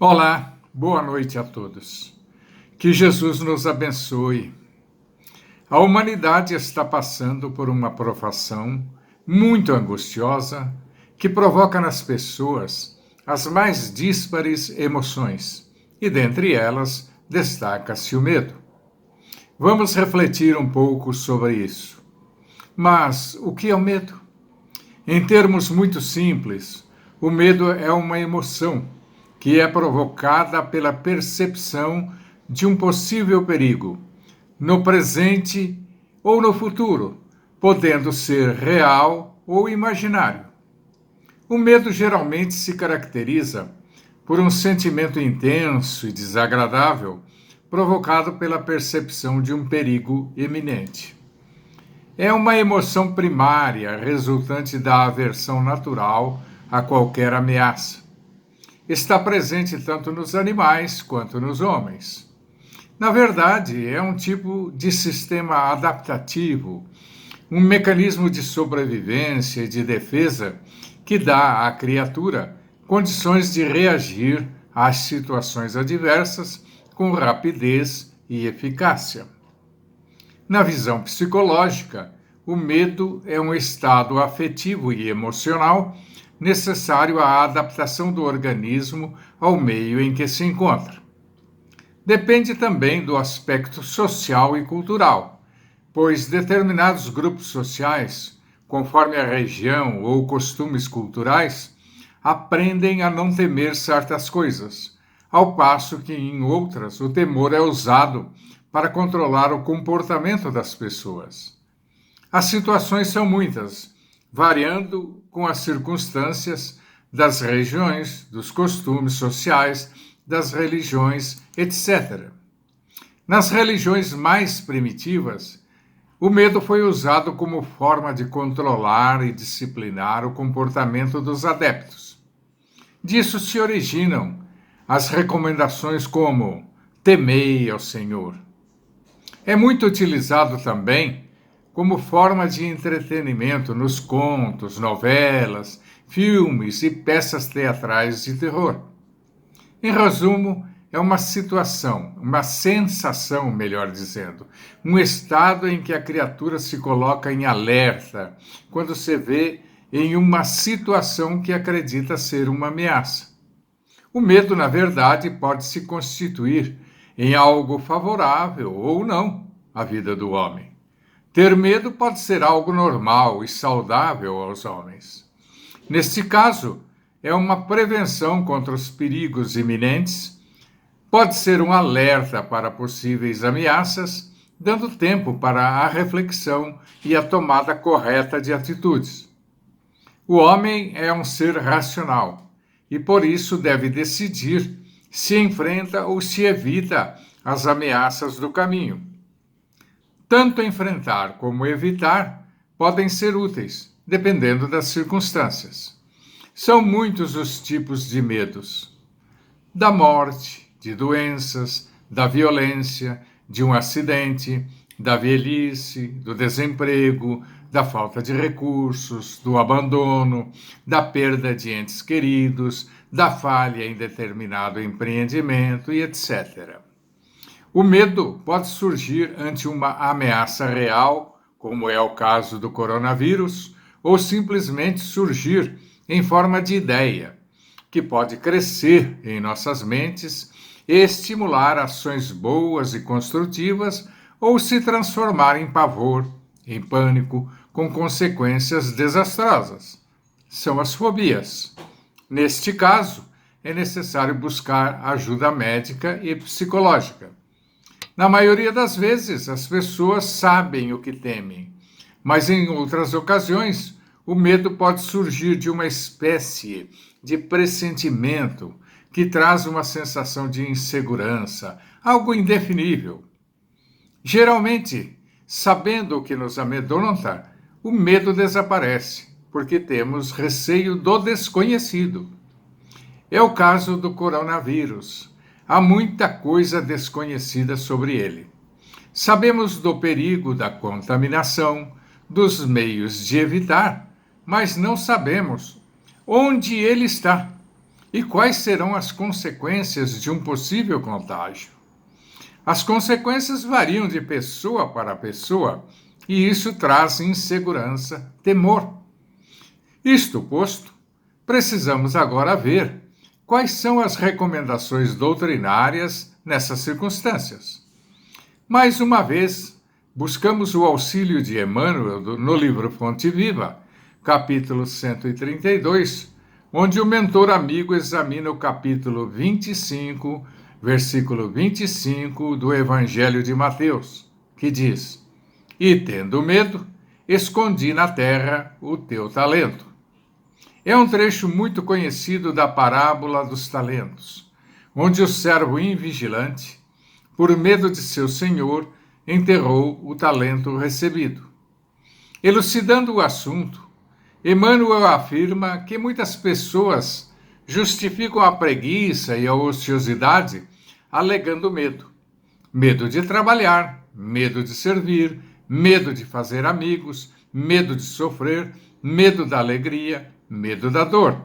Olá, boa noite a todos. Que Jesus nos abençoe. A humanidade está passando por uma provação muito angustiosa que provoca nas pessoas as mais díspares emoções, e dentre elas destaca-se o medo. Vamos refletir um pouco sobre isso. Mas o que é o medo? Em termos muito simples, o medo é uma emoção que é provocada pela percepção de um possível perigo, no presente ou no futuro, podendo ser real ou imaginário. O medo geralmente se caracteriza por um sentimento intenso e desagradável provocado pela percepção de um perigo iminente. É uma emoção primária resultante da aversão natural a qualquer ameaça. Está presente tanto nos animais quanto nos homens. Na verdade, é um tipo de sistema adaptativo, um mecanismo de sobrevivência e de defesa que dá à criatura condições de reagir às situações adversas com rapidez e eficácia. Na visão psicológica, o medo é um estado afetivo e emocional necessário à adaptação do organismo ao meio em que se encontra. Depende também do aspecto social e cultural, pois determinados grupos sociais, conforme a região ou costumes culturais, aprendem a não temer certas coisas, ao passo que em outras o temor é usado para controlar o comportamento das pessoas. As situações são muitas, variando com as circunstâncias das regiões, dos costumes sociais, das religiões, etc. Nas religiões mais primitivas, o medo foi usado como forma de controlar e disciplinar o comportamento dos adeptos. Disso se originam as recomendações como temei ao Senhor. É muito utilizado também como forma de entretenimento nos contos, novelas, filmes e peças teatrais de terror. Em resumo, é uma situação, uma sensação, melhor dizendo, um estado em que a criatura se coloca em alerta quando se vê em uma situação que acredita ser uma ameaça. O medo, na verdade, pode se constituir em algo favorável ou não à vida do homem. Ter medo pode ser algo normal e saudável aos homens. Neste caso, é uma prevenção contra os perigos iminentes, pode ser um alerta para possíveis ameaças, dando tempo para a reflexão e a tomada correta de atitudes. O homem é um ser racional e, por isso, deve decidir se enfrenta ou se evita as ameaças do caminho. Tanto enfrentar como evitar podem ser úteis, dependendo das circunstâncias. São muitos os tipos de medos: da morte, de doenças, da violência, de um acidente, da velhice, do desemprego, da falta de recursos, do abandono, da perda de entes queridos, da falha em determinado empreendimento e etc. O medo pode surgir ante uma ameaça real, como é o caso do coronavírus, ou simplesmente surgir em forma de ideia, que pode crescer em nossas mentes e estimular ações boas e construtivas, ou se transformar em pavor, em pânico, com consequências desastrosas. São as fobias. Neste caso, é necessário buscar ajuda médica e psicológica. Na maioria das vezes, as pessoas sabem o que temem, mas em outras ocasiões, o medo pode surgir de uma espécie de pressentimento que traz uma sensação de insegurança, algo indefinível. Geralmente, sabendo o que nos amedronta, o medo desaparece, porque temos receio do desconhecido. É o caso do coronavírus. Há muita coisa desconhecida sobre ele. Sabemos do perigo da contaminação, dos meios de evitar, mas não sabemos onde ele está E quais serão as consequências de um possível contágio? As consequências variam de pessoa para pessoa e isso traz insegurança, temor. Isto posto, precisamos agora ver quais são as recomendações doutrinárias nessas circunstâncias. Mais uma vez, buscamos o auxílio de Emmanuel no livro Fonte Viva, capítulo 132, onde o mentor amigo examina o capítulo 25, versículo 25 do Evangelho de Mateus, que diz: E tendo medo, escondi na terra o teu talento. É um trecho muito conhecido da parábola dos talentos, onde o servo invigilante, por medo de seu senhor, enterrou o talento recebido. Elucidando o assunto, Emmanuel afirma que muitas pessoas justificam a preguiça e a ociosidade alegando medo. Medo de trabalhar, medo de servir, medo de fazer amigos, medo de sofrer, medo da alegria, medo da dor.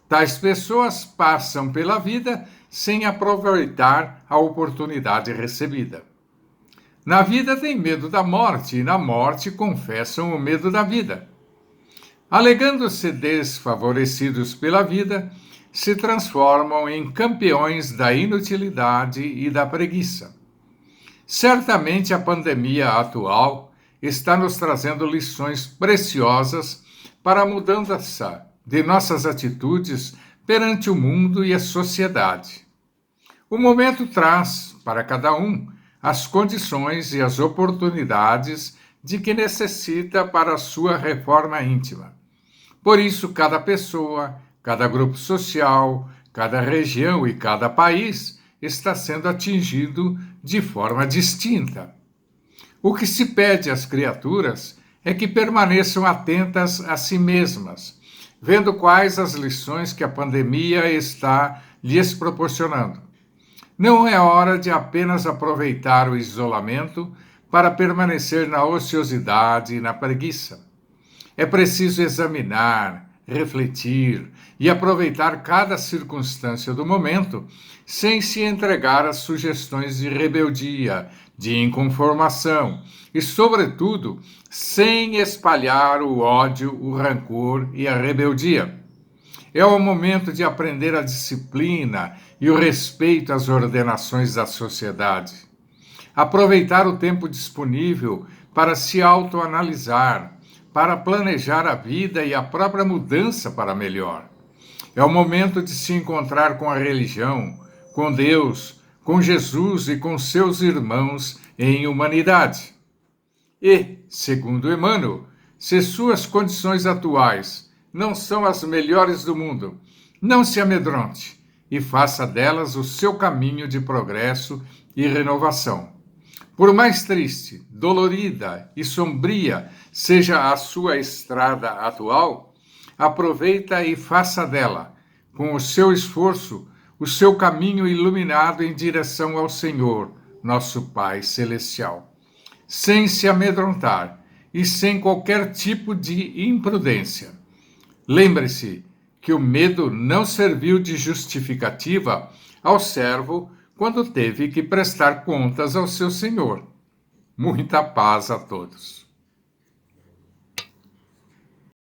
Tais pessoas passam pela vida sem aproveitar a oportunidade recebida. Na vida têm medo da morte e na morte confessam o medo da vida. Alegando-se desfavorecidos pela vida, se transformam em campeões da inutilidade e da preguiça. Certamente a pandemia atual está nos trazendo lições preciosas para a mudança de nossas atitudes perante o mundo e a sociedade. O momento traz, para cada um, as condições e as oportunidades de que necessita para a sua reforma íntima. Por isso, cada pessoa, cada grupo social, cada região e cada país está sendo atingido de forma distinta. O que se pede às criaturas é que permaneçam atentas a si mesmas, vendo quais as lições que a pandemia está lhes proporcionando. Não é hora de apenas aproveitar o isolamento para permanecer na ociosidade e na preguiça. É preciso examinar, refletir e aproveitar cada circunstância do momento sem se entregar às sugestões de rebeldia, de inconformação e, sobretudo, sem espalhar o ódio, o rancor e a rebeldia. É o momento de aprender a disciplina e o respeito às ordenações da sociedade. Aproveitar o tempo disponível para se autoanalisar, para planejar a vida e a própria mudança para melhor. É o momento de se encontrar com a religião, com Deus, com Jesus e com seus irmãos em humanidade. E, segundo Emmanuel, se suas condições atuais não são as melhores do mundo, não se amedronte e faça delas o seu caminho de progresso e renovação. Por mais triste, dolorida e sombria seja a sua estrada atual, aproveita e faça dela, com o seu esforço, o seu caminho iluminado em direção ao Senhor, nosso Pai Celestial, sem se amedrontar e sem qualquer tipo de imprudência. Lembre-se que o medo não serviu de justificativa ao servo quando teve que prestar contas ao seu senhor. Muita paz a todos.